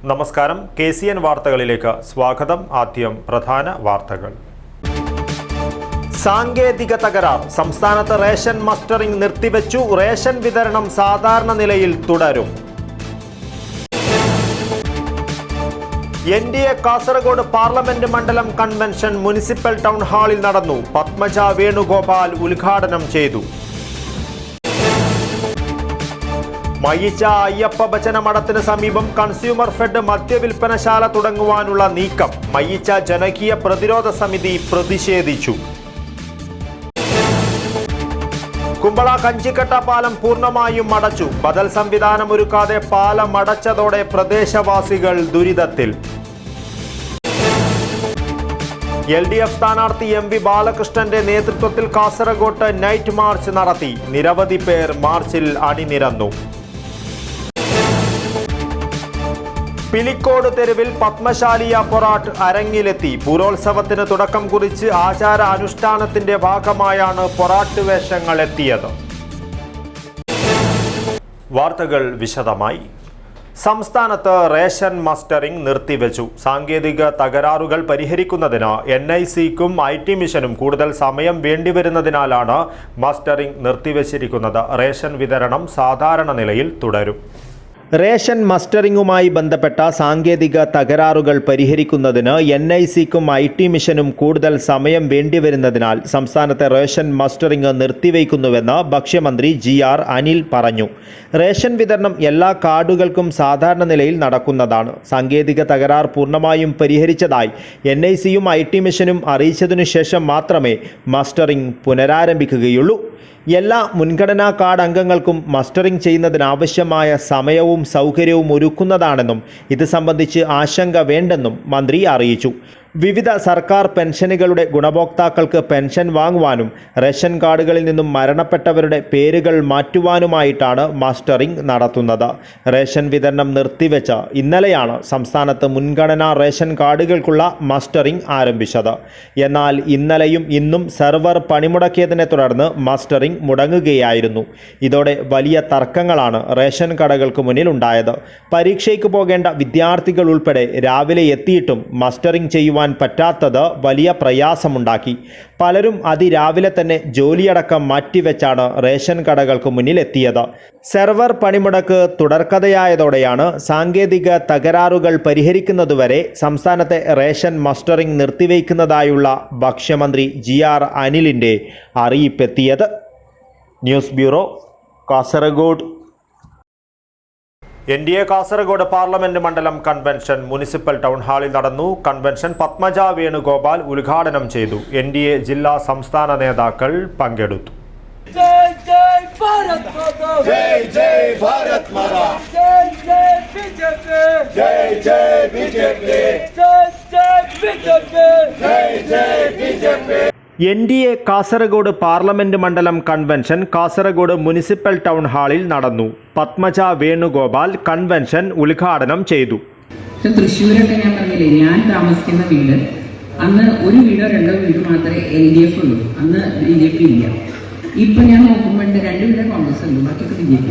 നമസ്കാരം, KCN വാർത്തകളിലേക്ക് സ്വാഗതം. ആദ്യം പ്രധാന വാർത്തകൾ. സാങ്കേതിക തകരാർ. സംസ്ഥാനത്ത് റേഷൻ മസ്റ്ററിംഗ് നിർത്തിവെച്ചു. റേഷൻ വിതരണം സാധാരണ നിലയിൽ തുടരും. NDA കാസർഗോഡ് പാർലമെന്റ് മണ്ഡലം കൺവെൻഷൻ മുനിസിപ്പൽ ടൗൺ ഹാളിൽ നടന്നു. പത്മജ വേണുഗോപാൽ ഉദ്ഘാടനം ചെയ്തു. മയ്യിച്ച അയ്യപ്പ ഭജന മഠത്തിന് സമീപം കൺസ്യൂമർ ഫെഡ് മദ്യവിൽപ്പനശാല തുടങ്ങുവാനുള്ള നീക്കം. മയ്യിച്ച ജനകീയ പ്രതിരോധ സമിതി പ്രതിഷേധിച്ചു. കുമ്പള കഞ്ചിക്കട്ട പാലം പൂർണ്ണമായും അടച്ചു. ബദൽ സംവിധാനം ഒരുക്കാതെ പാലം അടച്ചതോടെ പ്രദേശവാസികൾ ദുരിതത്തിൽ. LDF സ്ഥാനാർത്ഥി MV ബാലകൃഷ്ണന്റെ നേതൃത്വത്തിൽ കാസർഗോട്ട് നൈറ്റ് മാർച്ച് നടത്തി. നിരവധി പേർ മാർച്ചിൽ അണിനിരന്നു. പിലിക്കോട് തെരുവിൽ പത്മശാലിയ പൊറാട്ട് അരങ്ങിലെത്തി. പൂരോത്സവത്തിന് തുടക്കം കുറിച്ച് ആചാര അനുഷ്ഠാനത്തിന്റെ ഭാഗമായാണ് പൊറാട്ട് വേഷങ്ങൾ എത്തിയത്. വാർത്തകൾ വിശദമായി. സംസ്ഥാനത്ത് റേഷൻ മസ്റ്ററിംഗ് നിർത്തിവെച്ചു. സാങ്കേതിക തകരാറുകൾ പരിഹരിക്കുന്നതിന് NIC-ക്കും IT മിഷനും കൂടുതൽ സമയം വേണ്ടിവരുന്നതിനാലാണ് മസ്റ്ററിംഗ് നിർത്തിവെച്ചിരിക്കുന്നത്. റേഷൻ വിതരണം സാധാരണ നിലയിൽ തുടരും. റേഷൻ മസ്റ്ററിംഗുമായി ബന്ധപ്പെട്ട സാങ്കേതിക തകരാറുകൾ പരിഹരിക്കുന്നതിന് NIC-ക്കും IT മിഷനും കൂടുതൽ സമയം വേണ്ടിവരുന്നതിനാൽ സംസ്ഥാനത്തെ റേഷൻ മസ്റ്ററിംഗ് നിർത്തിവെക്കുന്നുവെന്ന് ഭക്ഷ്യമന്ത്രി GR അനിൽ പറഞ്ഞു. റേഷൻ വിതരണം എല്ലാ കാർഡുകൾക്കും സാധാരണ നിലയിൽ നടക്കുന്നതാണ്. സാങ്കേതിക തകരാർ പൂർണ്ണമായും പരിഹരിച്ചതായി NIC-യും IT മിഷനും അറിയിച്ചതിനു ശേഷം മാത്രമേ മസ്റ്ററിംഗ് പുനരാരംഭിക്കുകയുള്ളൂ. എല്ലാ മുൻഗണനാ കാർഡ് അംഗങ്ങൾക്കും മസ്റ്ററിംഗ് ചെയ്യുന്നതിനാവശ്യമായ സമയവും സൗകര്യവും ഒരുക്കുന്നതാണെന്നും ഇത് സംബന്ധിച്ച് ആശങ്ക വേണ്ടെന്നും മന്ത്രി അറിയിച്ചു. വിവിധ സർക്കാർ പെൻഷനുകളുടെ ഗുണഭോക്താക്കൾക്ക് പെൻഷൻ വാങ്ങുവാനും റേഷൻ കാർഡുകളിൽ നിന്നും മരണപ്പെട്ടവരുടെ പേരുകൾ മാറ്റുവാനുമായിട്ടാണ് മസ്റ്ററിംഗ് നടത്തുന്നത്. റേഷൻ വിതരണം നിർത്തിവെച്ച ഇന്നലെയാണ് സംസ്ഥാനത്ത് മുൻഗണനാ റേഷൻ കാർഡുകൾക്കുള്ള മസ്റ്ററിംഗ് ആരംഭിച്ചത്. എന്നാൽ ഇന്നലെയും ഇന്നും സെർവർ പണിമുടക്കിയതിനെ തുടർന്ന് മസ്റ്ററിംഗ് മുടങ്ങുകയായിരുന്നു. ഇതോടെ വലിയ തർക്കങ്ങളാണ് റേഷൻ കടകൾക്ക് മുന്നിൽ ഉണ്ടായത്. പരീക്ഷയ്ക്ക് പോകേണ്ട വിദ്യാർത്ഥികൾ ഉൾപ്പെടെ രാവിലെ എത്തിയിട്ടും മസ്റ്ററിംഗ് ചെയ്യുവാൻ പറ്റാത്തത് വലിയ പ്രയാസമുണ്ടാക്കി. പലരും അതിരാവിലെ തന്നെ ജോലിയടക്കം മാറ്റിവെച്ചാണ് റേഷൻ കടകൾക്ക് മുന്നിൽ എത്തിയത്. സെർവർ പണിമുടക്ക് തുടർക്കഥയായതോടെയാണ് സാങ്കേതിക തകരാറുകൾ പരിഹരിക്കുന്നതുവരെ സംസ്ഥാനത്തെ റേഷൻ മസ്റ്ററിംഗ് നിർത്തിവെക്കുന്നതായുള്ള ഭക്ഷ്യമന്ത്രി GR അനിലിൻ്റെ അറിയിപ്പെത്തിയത്. News bureau, Kasaragod. NDA Kasaragod parliament മണ്ഡലം കൺവെൻഷൻ മുനിസിപ്പൽ ടൗൺ ഹാളിൽ നടന്നു. കൺവെൻഷൻ പത്മജ വേണുഗോപാൽ ഉദ്ഘാടനം ചെയ്തു. NDA ജില്ലാ സംസ്ഥാന നേതാക്കൾ പങ്കെടുത്തു. जय जय भारत माता, जय जय भारत माता, जय जय बीजेपी, जय जय बीजेपी, जय जय बीजेपी, जय जय बीजेपी. NDA കാസർഗോഡ് പാർലമെന്റ് മണ്ഡലം കൺവെൻഷൻ കാസർഗോഡ് മുനിസിപ്പൽ ടൗൺ ഹാളിൽ നടന്നു. പത്മജ വേണുഗോപാൽ കൺവെൻഷൻ ഉദ്ഘാടനം ചെയ്തു. തൃശ്ശൂരൊക്കെ ഞാൻ പറഞ്ഞില്ലേ, ഞാൻ താമസിക്കുന്ന വീട് അന്ന് ഒരു വീടോ രണ്ടോ വീട് മാത്രമേ LDF ഉള്ളൂ. അന്ന് BJP ഇല്ല. ഇപ്പൊ ഞാൻ നോക്കുമ്പോൾ 2 വീട് കോൺഗ്രസ് ഉള്ളൂ, ബാക്കിയൊക്കെ BJP.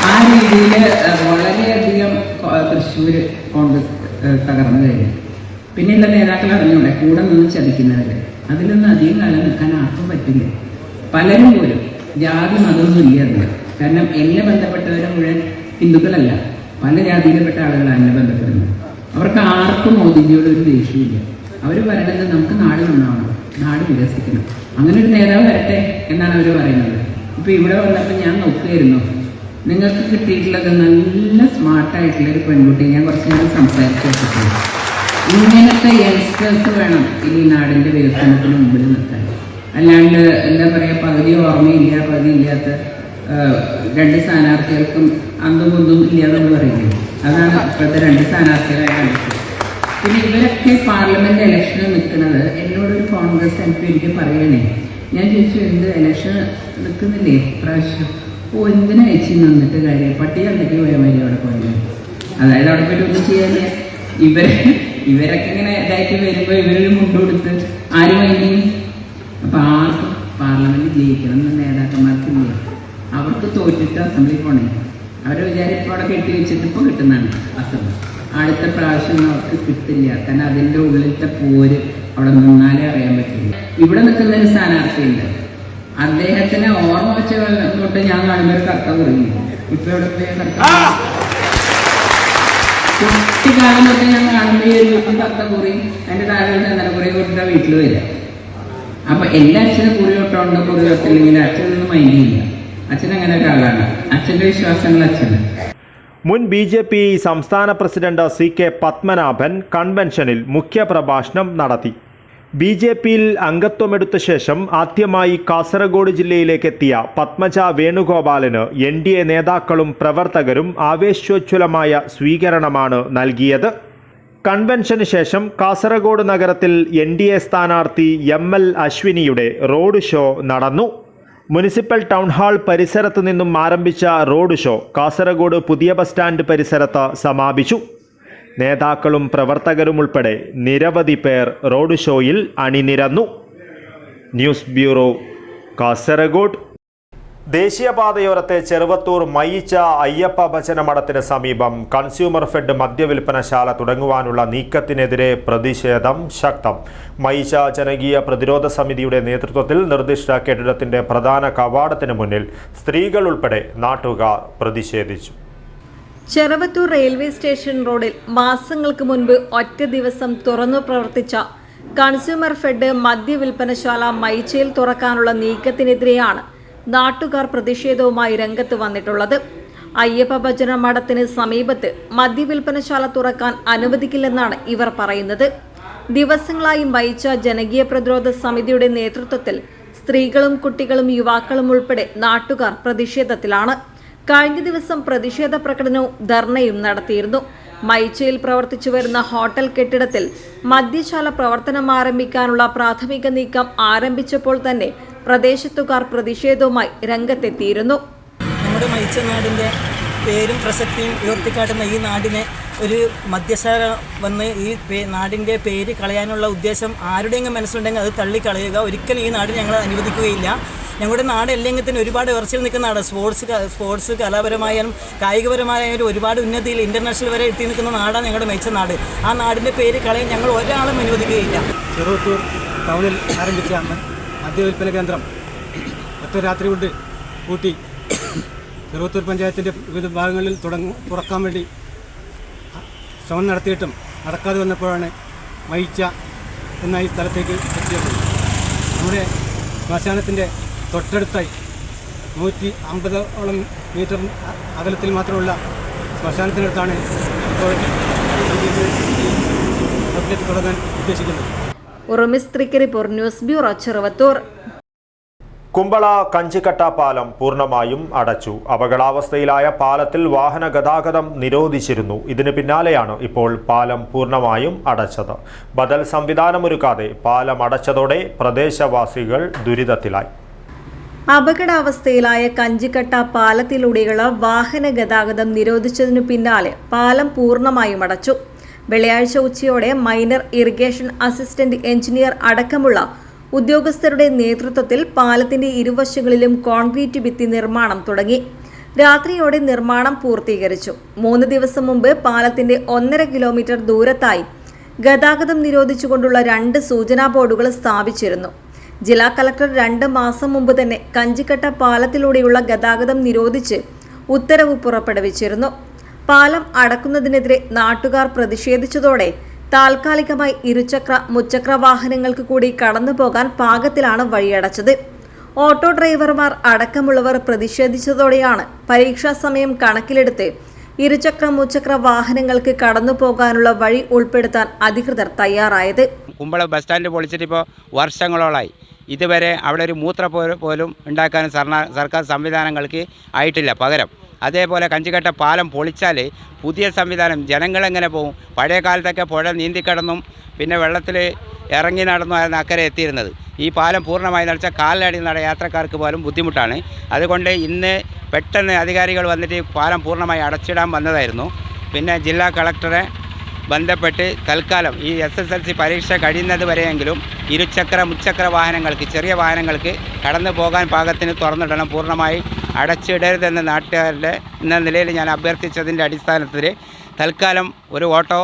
ആ രീതിയിൽ വളരെയധികം തൃശ്ശൂര് കോൺഗ്രസ് തകർന്നു കഴിഞ്ഞു. പിന്നെയുള്ള നേതാക്കൾ അറിഞ്ഞൂടെ, കൂടെ നിന്ന് ചതിക്കുന്നവര്. അതിലൊന്നും അധികം കാലം നിൽക്കാൻ ആർക്കും പറ്റില്ല. പലരും പോലും ജാതി മതമൊന്നും ഇല്ല അതിൽ. കാരണം എന്നെ ബന്ധപ്പെട്ടവരെ മുഴുവൻ ഹിന്ദുക്കളല്ല, പല ജാതിയിൽപ്പെട്ട ആളുകളാണ് എന്നെ ബന്ധപ്പെടുന്നത്. അവർക്ക് ആർക്കും മോദിജിയോട് ഒരു ദേഷ്യമില്ല. അവർ പറയുന്നത് നമുക്ക് നാട് നന്നാവണം, നാട് വികസിക്കണം, അങ്ങനെ ഒരു നേതാവ് വരട്ടെ എന്നാണ് അവർ പറയുന്നത്. ഇപ്പൊ ഇവിടെ വന്നപ്പോൾ ഞാൻ നോക്കുകയായിരുന്നു, നിങ്ങൾക്ക് കിട്ടിയിട്ടുള്ളത് നല്ല സ്മാർട്ടായിട്ടുള്ളൊരു പെൺകുട്ടി. ഞാൻ കുറച്ച് നേരം സംസാരിച്ചു വെച്ചിട്ടുണ്ട്. ഇങ്ങനത്തെ യങ്സ്റ്റേഴ്സ് വേണം ഈ നാടിൻ്റെ വികസനത്തിന് മുമ്പിൽ നിർത്താൻ. അല്ലാണ്ട് എന്താ പറയുക, പകുതി ഓർമ്മയില്ല, പകുതി ഇല്ലാത്ത 2 സ്ഥാനാർത്ഥികൾക്കും അന്തും ഒന്നും ഇല്ലാതെന്ന് പറയുന്നത്. അതാണ് ഇപ്പോഴത്തെ 2 സ്ഥാനാർത്ഥികളായി കണ്ടത്. പിന്നെ ഇവരൊക്കെ പാർലമെന്റ് ഇലക്ഷന് നിൽക്കുന്നത് എന്നോടൊരു കോൺഗ്രസ് MP എനിക്ക് പറയണേ. ഞാൻ ചോദിച്ചു, എന്ത് ഇലക്ഷൻ നിൽക്കുന്നില്ലേ ഇപ്രാവശ്യം? ഓ, എന്തിനാ ചേച്ചി നിന്നിട്ട് കാര്യം, പട്ടി കണ്ടേക്ക് പോയ മാതിരി അവിടെ പോയത്. അതായത് അവിടെ പോയിട്ട് ഒന്നും ചെയ്യാനില്ല. ഇവരൊക്കെ ഇങ്ങനെ ഇതായിട്ട് വരുമ്പോൾ ഇവരൊരു മുണ്ട് കൊടുത്ത് ആരും വേണ്ടി. അപ്പം ആർക്കും പാർലമെന്റ് ജയിക്കണം എന്ന് നേതാക്കന്മാർക്കില്ല. അവർക്ക് തോറ്റിട്ട് അസംബ്ലി പോണേ. അവരെ വിചാരം ഇപ്പോൾ അവിടെ കെട്ടി വെച്ചിട്ട് ഇപ്പോൾ കിട്ടുന്നതാണ് അസുഖം. അടുത്ത പ്രാവശ്യം അവർക്ക് കിട്ടില്ല. കാരണം അതിൻ്റെ ഉള്ളിലത്തെ പോര് അവിടെ നിന്നാലേ അറിയാൻ പറ്റില്ല. ഇവിടെ നിൽക്കുന്ന ഒരു സ്ഥാനാർത്ഥിയുണ്ട്, അദ്ദേഹത്തിനെ ഓർമ്മ വെച്ച തൊട്ട് ഞാൻ കാണുമ്പോൾ ഒരു കർത്ത കുറഞ്ഞു. ഇപ്പൊ ഇവിടെ പോയ കർത്ത കുട്ടിക്കാലം തൊട്ട് ഞാൻ കാണുമ്പോൾ ഈ ഒരു വീട്ടിൽ കർത്ത കുറി എൻ്റെ താഴെ ചന്ദന കുറി തൊട്ടാ വീട്ടിൽ വരിക. അപ്പൊ എൻ്റെ അച്ഛന് കുറി തൊട്ടുണ്ട്, കുറി തൊട്ടില്ലെങ്കിൽ അച്ഛനൊന്നും മൈൻഡ് ചെയ്യില്ല. അച്ഛൻ അങ്ങനെ ഒരാളാണ്, അച്ഛൻ്റെ വിശ്വാസങ്ങൾ അച്ഛന്. മുൻ BJP സംസ്ഥാന പ്രസിഡന്റ് CK പത്മനാഭൻ കൺവെൻഷനിൽ മുഖ്യപ്രഭാഷണം നടത്തി. BJPയിൽ അംഗത്വമെടുത്ത ശേഷം ആദ്യമായി കാസർഗോഡ് ജില്ലയിലേക്കെത്തിയ പത്മജ വേണുഗോപാലിന് NDA നേതാക്കളും പ്രവർത്തകരും ആവേശോജ്വലമായ സ്വീകരണമാണ് നൽകിയത്. കൺവെൻഷന് ശേഷം കാസർഗോഡ് നഗരത്തിൽ NDA സ്ഥാനാർത്ഥി ML അശ്വിനിയുടെ റോഡ് ഷോ നടന്നു. മുനിസിപ്പൽ ടൗൺ ഹാൾ പരിസരത്ത് നിന്നും ആരംഭിച്ച റോഡ് ഷോ കാസർഗോഡ് പുതിയ ബസ് സ്റ്റാൻഡ് പരിസരത്ത് സമാപിച്ചു. നേതാക്കളും പ്രവർത്തകരും ഉൾപ്പെടെ നിരവധി പേർ റോഡ് ഷോയിൽ അണിനിരന്നു. News bureau, Kasaragod. ദേശീയപാതയോരത്തെ ചെറുവത്തൂർ മയിച്ച അയ്യപ്പ ഭജന മഠത്തിന് സമീപം കൺസ്യൂമർ ഫെഡ് മദ്യവിൽപ്പനശാല തുടങ്ങുവാനുള്ള നീക്കത്തിനെതിരെ പ്രതിഷേധം ശക്തം. മയിച്ച ജനകീയ പ്രതിരോധ സമിതിയുടെ നേതൃത്വത്തിൽ നിർദ്ദിഷ്ട കെട്ടിടത്തിന്റെ പ്രധാന കവാടത്തിന് മുന്നിൽ സ്ത്രീകൾ ഉൾപ്പെടെ നാട്ടുകാർ പ്രതിഷേധിച്ചു. ചെറുവത്തൂർ റെയിൽവേ സ്റ്റേഷൻ റോഡിൽ മാസങ്ങൾക്ക് മുൻപ് ഒറ്റ ദിവസം തുറന്നു പ്രവർത്തിച്ച കൺസ്യൂമർ ഫെഡ് മദ്യവിൽപ്പനശാല മയിച്ചയിൽ തുറക്കാനുള്ള നീക്കത്തിനെതിരെയാണ് നാട്ടുകാർ പ്രതിഷേധവുമായി രംഗത്ത് വന്നിട്ടുള്ളത്. അയ്യപ്പ ഭജന മഠത്തിന് സമീപത്ത് മദ്യവിൽപ്പനശാല തുറക്കാൻ അനുവദിക്കില്ലെന്നാണ് ഇവർ പറയുന്നത്. ദിവസങ്ങളായി മയിച്ച ജനകീയ പ്രതിരോധ സമിതിയുടെ നേതൃത്വത്തിൽ സ്ത്രീകളും കുട്ടികളും യുവാക്കളും ഉൾപ്പെടെ നാട്ടുകാർ പ്രതിഷേധത്തിലാണ്. കഴിഞ്ഞ ദിവസം പ്രതിഷേധ പ്രകടനവും ധർണയും നടത്തിയിരുന്നു. മയിച്ചയിൽ പ്രവർത്തിച്ചു വരുന്ന ഹോട്ടൽ കെട്ടിടത്തിൽ മദ്യശാല പ്രവർത്തനം ആരംഭിക്കാനുള്ള പ്രാഥമിക നീക്കം ആരംഭിച്ചപ്പോൾ തന്നെ പ്രദേശത്തുകാർ പ്രതിഷേധവുമായി രംഗത്തെത്തിയിരുന്നു. നമ്മുടെ മയിച്ച നാടിൻ്റെ പേരും പ്രസക്തിയും ഉയർത്തിക്കാട്ടുന്ന ഈ നാടിനെ ഒരു മദ്യശാല വന്ന് ഈ നാടിൻ്റെ പേര് കളയാനുള്ള ഉദ്ദേശം ആരുടെയെങ്കിലും മനസ്സിലുണ്ടെങ്കിൽ അത് തള്ളിക്കളയുക. ഒരിക്കലും ഈ നാടിന് ഞങ്ങൾ അനുവദിക്കുകയില്ല. ഞങ്ങളുടെ നാട് എല്ലാത്തിനും ഒരുപാട് ഉയർച്ചയിൽ നിൽക്കുന്ന നാടാണ്. സ്പോർട്സ് കലാപരമായാലും കായികപരമായാലും ഒരുപാട് ഉന്നതിയിൽ ഇൻ്റർനാഷണൽ വരെ എത്തി നിൽക്കുന്ന നാടാണ് ഞങ്ങളുടെ മയിച്ച നാട്. ആ നാടിൻ്റെ പേര് കളയാൻ ഞങ്ങൾ ഒരാളും അനുവദിക്കുകയില്ല. ചെറുവത്തൂർ ടൗണിൽ ആരംഭിച്ച മദ്യവിൽപ്പന കേന്ദ്രം ഒറ്റ രാത്രി കൊണ്ട് കൂട്ടി ചെറുവത്തൂർ പഞ്ചായത്തിൻ്റെ വിവിധ ഭാഗങ്ങളിൽ തുറക്കാൻ വേണ്ടി ശ്രമം നടത്തിയിട്ടും നടക്കാതെ വന്നപ്പോഴാണ് മയിച്ച എന്ന ഈ സ്ഥലത്തേക്ക് എത്തിയത്. നമ്മുടെ ശ്മശാനത്തിൻ്റെ തൊട്ടടുത്തായി 150ഓളം മീറ്റർ അകലത്തിൽ മാത്രമുള്ള ശ്മശാനത്തിനടുത്താണ് ഇപ്പോൾ ഔട്ട്ലെറ്റ് തുടങ്ങാൻ ഉദ്ദേശിക്കുന്നത്. ഉറുമിസ് തൃക്കരിപ്പൂർ, ന്യൂസ് ബ്യൂറോ, ചെറുവത്തൂർ. കുമ്പള കഞ്ചിക്കട്ട പാലം പൂർണ്ണമായും അടച്ചു. അപകടാവസ്ഥയിലായ പാലത്തിൽ വാഹന ഗതാഗതം നിരോധിച്ചിരുന്നു. ഇതിന് പിന്നാലെയാണ് ഇപ്പോൾ പാലം പൂർണ്ണമായും അടച്ചത്. ബദൽ സംവിധാനമൊരുക്കാതെ പാലം അടച്ചതോടെ പ്രദേശവാസികൾ ദുരിതത്തിലായി. അപകടാവസ്ഥയിലായ കഞ്ചിക്കട്ട പാലത്തിലൂടെയുള്ള വാഹന ഗതാഗതം നിരോധിച്ചതിനു പിന്നാലെ പാലം പൂർണ്ണമായും അടച്ചു. വെള്ളിയാഴ്ച ഉച്ചയോടെ മൈനർ ഇറിഗേഷൻ അസിസ്റ്റന്റ് എഞ്ചിനീയർ അടക്കമുള്ള ഉദ്യോഗസ്ഥരുടെ നേതൃത്വത്തിൽ പാലത്തിന്റെ ഇരുവശങ്ങളിലും കോൺക്രീറ്റ് ഭിത്തി നിർമ്മാണം തുടങ്ങി. രാത്രിയോടെ നിർമ്മാണം പൂർത്തീകരിച്ചു. 3 ദിവസം മുമ്പ് പാലത്തിന്റെ 1.5 കിലോമീറ്റർ ദൂരത്തായി ഗതാഗതം നിരോധിച്ചുകൊണ്ടുള്ള 2 സൂചനാ ബോർഡുകൾ സ്ഥാപിച്ചിരുന്നു. ജില്ലാ കളക്ടർ 2 മാസം മുമ്പ് തന്നെ കഞ്ചിക്കട്ട പാലത്തിലൂടെയുള്ള ഗതാഗതം നിരോധിച്ച് ഉത്തരവ് പുറപ്പെടുവിച്ചിരുന്നു. പാലം അടക്കുന്നതിനെതിരെ നാട്ടുകാർ പ്രതിഷേധിച്ചതോടെ താൽക്കാലികമായി ഇരുചക്ര മുച്ചക്ര വാഹനങ്ങൾക്ക് കൂടി കടന്നുപോകാൻ പാകത്തിലാണ് വഴിയടച്ചത്. ഓട്ടോ ഡ്രൈവർമാർ അടക്കമുള്ളവർ പ്രതിഷേധിച്ചതോടെയാണ് പരീക്ഷാ സമയം കണക്കിലെടുത്ത് ഇരുചക്ര മുച്ചക്ര വാഹനങ്ങൾക്ക് കടന്നുപോകാനുള്ള വഴി ഉൾപ്പെടുത്താൻ അധികൃതർ തയ്യാറായത്. കുമ്പള ബസ് സ്റ്റാൻഡ് പൊളിച്ചിട്ട് ഇപ്പോൾ വർഷങ്ങളോളായി. ഇതുവരെ അവിടെ ഒരു മൂത്ര പോലും ഉണ്ടാക്കാനും സർക്കാർ സംവിധാനങ്ങൾക്ക് ആയിട്ടില്ല. പകരം അതേപോലെ കഞ്ചിക്കട്ട പാലം പൊളിച്ചാൽ പുതിയ സംവിധാനം ജനങ്ങളെങ്ങനെ പോകും? പഴയ കാലത്തൊക്കെ പുഴ നീന്തിക്കടന്നും പിന്നെ വെള്ളത്തിൽ ഇറങ്ങി നടന്നുമായിരുന്നു അക്കരെ എത്തിയിരുന്നത്. ഈ പാലം പൂർണ്ണമായി നടച്ചാൽ കാലിലടി നട യാത്രക്കാർക്ക് പോലും ബുദ്ധിമുട്ടാണ്. അതുകൊണ്ട് ഇന്ന് പെട്ടെന്ന് അധികാരികൾ വന്നിട്ട് പാലം പൂർണ്ണമായി അടച്ചിടാൻ വന്നതായിരുന്നു. പിന്നെ ജില്ലാ കളക്ടറെ ബന്ധപ്പെട്ട് തൽക്കാലം ഈ SSLC പരീക്ഷ കഴിയുന്നത് വരെയെങ്കിലും ഇരുചക്ര മുച്ചക്ര വാഹനങ്ങൾക്ക് ചെറിയ വാഹനങ്ങൾക്ക് കടന്നു പോകാൻ പാകത്തിന് തുറന്നിടണം, പൂർണ്ണമായി അടച്ചിടരുതെന്ന നാട്ടുകാരുടെ എന്ന നിലയിൽ ഞാൻ അഭ്യർത്ഥിച്ചതിൻ്റെ അടിസ്ഥാനത്തിൽ തൽക്കാലം ഒരു ഓട്ടോ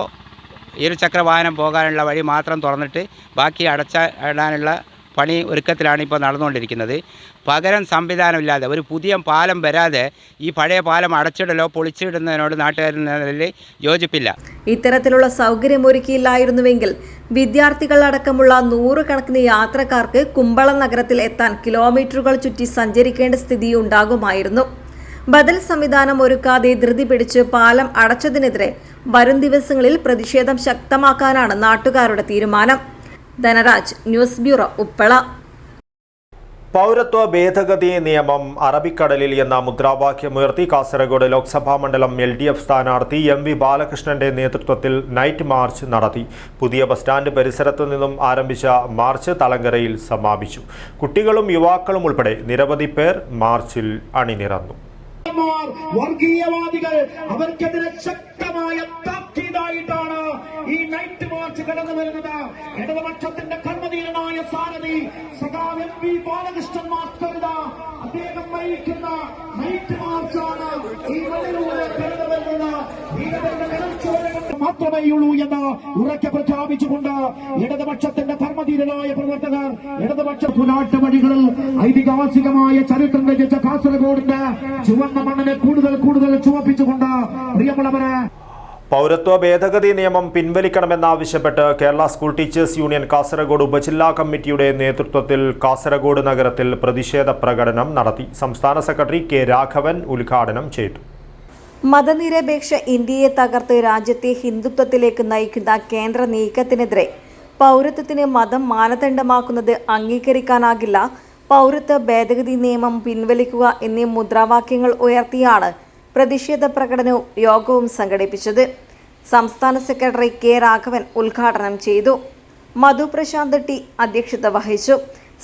ഇരുചക്ര വാഹനം പോകാനുള്ള വഴി മാത്രം തുറന്നിട്ട് ബാക്കി ഇടാനുള്ള പണി ഒരുക്കത്തിലാണ് ഇപ്പോൾ നടന്നുകൊണ്ടിരിക്കുന്നത്. പകരം സംവിധാനമില്ലാതെ ഒരു പുതിയ പാലം വരാതെ ഈ പഴയ പാലം അടച്ചിടലോ പൊളിച്ചിടുന്നതിനോട് നാട്ടുകാരുടെ യോജിപ്പില്ല. ഇത്തരത്തിലുള്ള സൗകര്യമൊരുക്കിയില്ലായിരുന്നുവെങ്കിൽ വിദ്യാർത്ഥികളടക്കമുള്ള നൂറുകണക്കിന് യാത്രക്കാർക്ക് കുമ്പളം നഗരത്തിൽ എത്താൻ കിലോമീറ്ററുകൾ ചുറ്റി സഞ്ചരിക്കേണ്ട സ്ഥിതി ഉണ്ടാകുമായിരുന്നു. ബദൽ സംവിധാനം ഒരുക്കാതെ ധൃതി പിടിച്ച് പാലം അടച്ചതിനെതിരെ വരും ദിവസങ്ങളിൽ പ്രതിഷേധം ശക്തമാക്കാനാണ് നാട്ടുകാരുടെ തീരുമാനം. Dhanraj, news bureau, Uppala. പൗരത്വ ഭേദഗതി നിയമം അറബിക്കടലിൽ എന്ന മുദ്രാവാക്യമുയർത്തി കാസർഗോഡ് ലോക്സഭാ മണ്ഡലം LDF സ്ഥാനാർത്ഥി MV ബാലകൃഷ്ണന്റെ നേതൃത്വത്തിൽ നൈറ്റ് മാർച്ച് നടത്തി. പുതിയ ബസ് സ്റ്റാൻഡ് പരിസരത്തു നിന്നും ആരംഭിച്ച മാർച്ച് തളങ്കരയിൽ സമാപിച്ചു. കുട്ടികളും യുവാക്കളും ഉൾപ്പെടെ നിരവധി പേർ മാർച്ചിൽ അണിനിരന്നു. വർഗീയവാദികൾ അവർക്കെതിരെ ശക്തമായ താക്കീതായിട്ടാണ് ഈ നൈറ്റ് മാർച്ച് കടന്നു വരുന്നത്. ഇടതുപക്ഷത്തിന്റെ കർമ്മധീരനായ സാരഥി സഖാവ് MV ബാലകൃഷ്ണൻ മാസ്റ്ററുടെ അദ്ദേഹം നയിക്കുന്ന നൈറ്റ് മാർച്ചാണ് ഈ വഴിയിലൂടെ കടന്നു വരുന്നത്. മാത്രമേയുള്ളൂ എന്ന് ഉറക്കെ പ്രഖ്യാപിച്ചുകൊണ്ട് ഇടതുപക്ഷത്തിന്റെ കർമ്മധീരനായ പ്രവർത്തകർ ഇടതുപക്ഷ നാട്ടുവഴികളിൽ ഐതിഹാസികമായ ചരിത്രം രചിച്ച കാസർഗോഡിന്റെ ചുവന്ന മണ്ണിനെ കൂടുതൽ ചുവപ്പിച്ചുകൊണ്ട് പ്രിയമുള്ളവരെ പൗരത്വ ഭേദഗതി നിയമം പിൻവലിക്കണമെന്നാവശ്യപ്പെട്ട് Kerala school teachers union Kasaragod ഉപജില്ലാ കമ്മിറ്റിയുടെ നേതൃത്വത്തിൽ കാസർഗോഡ് നഗരത്തിൽ പ്രതിഷേധ പ്രകടനം നടത്തി. സംസ്ഥാന സെക്രട്ടറി K. രാഘവൻ ഉദ്ഘാടനം ചെയ്തു. മതനിരപേക്ഷ ഇന്ത്യയെ തകർത്ത് രാജ്യത്തെ ഹിന്ദുത്വത്തിലേക്ക് നയിക്കുന്ന കേന്ദ്ര നീക്കത്തിനെതിരെ പൗരത്വത്തിന് മതം മാനദണ്ഡമാക്കുന്നത് അംഗീകരിക്കാനാകില്ല, പൗരത്വ ഭേദഗതി നിയമം പിൻവലിക്കുക എന്നീ മുദ്രാവാക്യങ്ങൾ ഉയർത്തിയാണ് പ്രതിഷേധ പ്രകടനവും യോഗവും സംഘടിപ്പിച്ചത്. സംസ്ഥാന സെക്രട്ടറി K. രാഘവൻ ഉദ്ഘാടനം ചെയ്തു. മധു പ്രശാന്ത് T അധ്യക്ഷത വഹിച്ചു.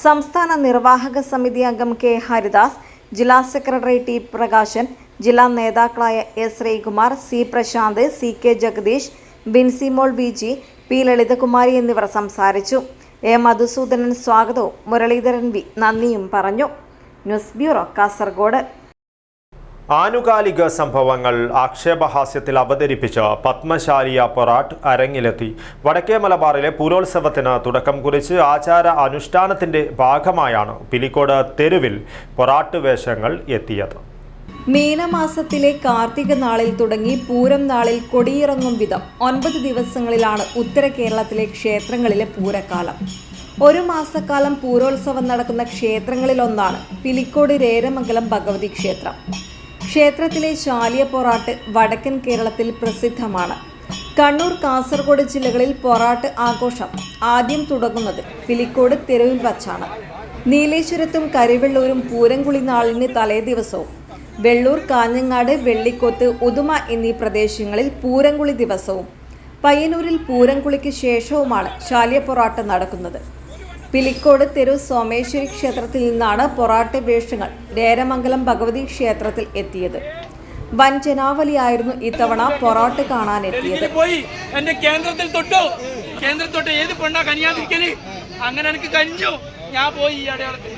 സംസ്ഥാന നിർവാഹക സമിതി അംഗം K. ഹരിദാസ്, ജില്ലാ സെക്രട്ടറി T. പ്രകാശൻ, ജില്ലാ നേതാക്കളായ S. Sreekumar, C. Prashant, C. K. Jagdish, Binsimol VG, P. Lalithakumari എന്നിവർ സംസാരിച്ചു. A. മധുസൂദനൻ സ്വാഗതവും മുരളീധരൻ V നന്ദിയും പറഞ്ഞു. News bureau, Kasaragod. ആനുകാലിക സംഭവങ്ങൾ ആക്ഷേപഹാസ്യത്തിൽ അവതരിപ്പിച്ച് പത്മശാലിയ പൊറാട്ട് അരങ്ങിലെത്തി. വടക്കേ മലബാറിലെ പൂരോത്സവത്തിന് തുടക്കം കുറിച്ച് ആചാര അനുഷ്ഠാനത്തിന്റെ ഭാഗമായാണ് പിലിക്കോട് തെരുവിൽ പൊറാട്ട് വേഷങ്ങൾ എത്തിയത്. മീനമാസത്തിലെ കാർത്തിക നാളിൽ തുടങ്ങി പൂരം നാളിൽ കൊടിയിറങ്ങും വിധം 9 ദിവസങ്ങളിലാണ് ഉത്തര കേരളത്തിലെ ക്ഷേത്രങ്ങളിലെ പൂരക്കാലം. ഒരു മാസക്കാലം പൂരോത്സവം നടക്കുന്ന ക്ഷേത്രങ്ങളിലൊന്നാണ് പിലിക്കോട് രേരമംഗലം ഭഗവതി ക്ഷേത്രം. ക്ഷേത്രത്തിലെ ശാലിയ പൊറാട്ട് വടക്കൻ കേരളത്തിൽ പ്രസിദ്ധമാണ്. കണ്ണൂർ, കാസർഗോഡ് ജില്ലകളിൽ പൊറാട്ട് ആഘോഷം ആദ്യം തുടങ്ങുന്നത് പിലിക്കോട് തെരുവിൽ വച്ചാണ്. നീലേശ്വരത്തും കരിവെള്ളൂരും പൂരംകുളി നാളിന് തലേദിവസവും, വെള്ളൂർ, കാഞ്ഞങ്ങാട്, വെള്ളിക്കോത്ത്, ഉദുമ എന്നീ പ്രദേശങ്ങളിൽ പൂരംകുളി ദിവസവും, പയ്യന്നൂരിൽ പൂരംകുളിക്ക് ശേഷവുമാണ് ശാലിയ പൊറാട്ട് നടക്കുന്നത്. പിലിക്കോട് തെരു സോമേശ്വരി ക്ഷേത്രത്തിൽ നിന്നാണ് പൊറാട്ട് വേഷങ്ങൾ രേരമംഗലം ഭഗവതി ക്ഷേത്രത്തിൽ എത്തിയത്. വൻ ജനാവലിയായിരുന്നു ഇത്തവണ പൊറാട്ട് കാണാനെത്തിയത്. എന്റെ കേന്ദ്രത്തിൽ തൊട്ട് ഏത് പെണ്ണാ കനിയാതിരിക്കല്, അങ്ങനെ എനിക്ക് കനിഞ്ഞു. ഞാൻ പോയി ഈ അടയാളത്തിൽ,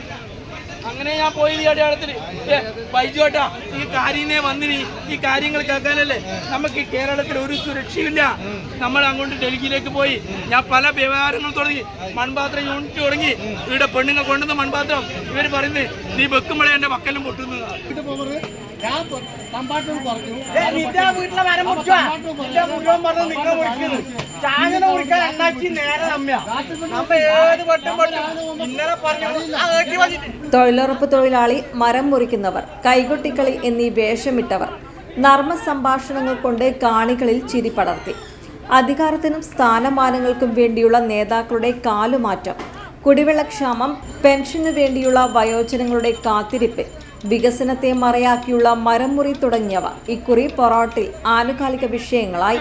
ഈ അടയാളത്തിൽ ബൈജോട്ടാ ഈ കാര്യനെ വന്നിനി. ഈ കാര്യങ്ങൾ കേൾക്കാനല്ലേ നമുക്ക് കേരളത്തിൽ ഒരു സുരക്ഷയില്ല. നമ്മൾ അങ്ങോട്ട് ഡൽഹിയിലേക്ക് പോയി. ഞാൻ പല വ്യവഹാരങ്ങൾ തുടങ്ങി, മൺപാത്രം യൂണിറ്റ് തുടങ്ങി. ഇവിടെ പെണ്ണുങ്ങൾ കൊണ്ടുവന്ന മൺപാത്രം ഇവർ പറയുന്നത് നീ വെക്കുമ്പോഴേ എന്റെ മക്കളും പൊട്ടുന്നു. തൊഴിലുറപ്പ് തൊഴിലാളി, മരം മുറിക്കുന്നവർ, കൈകൊട്ടിക്കളി എന്നീ വേഷമിട്ടവർ നർമ്മ സംഭാഷണങ്ങൾ കൊണ്ട് കാണികളിൽ ചിരി പടർത്തി. അധികാരത്തിനും സ്ഥാനമാനങ്ങൾക്കും വേണ്ടിയുള്ള നേതാക്കളുടെ കാലുമാറ്റം, കുടിവെള്ളക്ഷാമം, പെൻഷനു വേണ്ടിയുള്ള വയോജനങ്ങളുടെ കാത്തിരിപ്പ്, വികസനത്തെ മറയാക്കിയുള്ള മരം മുറി തുടങ്ങിയവ ഇക്കുറി പൊറാട്ടിൽ ആനുകാലിക വിഷയങ്ങളായി.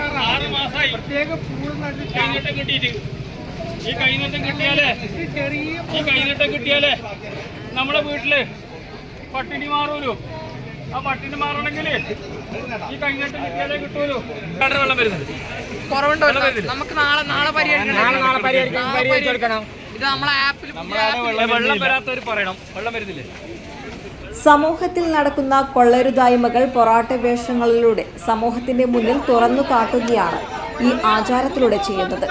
ഈ കൈനീട്ടം കിട്ടിയാലേ നമ്മുടെ വീട്ടില് പട്ടിണി മാറൂലോ. ആ പട്ടിണി മാറണമെങ്കിൽ ഈ കൈനീട്ടം കിട്ടിയാലേ കിട്ടൂലോ. വെള്ളം വരുന്നത് കുറവുണ്ടോ? നമുക്ക് നാളെ പരിഹരിക്കണം. ഇത് നമ്മളെ ആപ്പിൽ വെള്ളം വരാത്തവർ പറയണം. വെള്ളം വരുന്നില്ലേ? സമൂഹത്തിൽ നടക്കുന്ന കൊള്ളരുതായ്മകൾ പൊറാട്ട് വേഷങ്ങളിലൂടെ സമൂഹത്തിന്റെ മുന്നിൽ തുറന്നു കാട്ടുകയാണ് ഈ ആചാരത്തിലൂടെ ചെയ്യുന്നത്.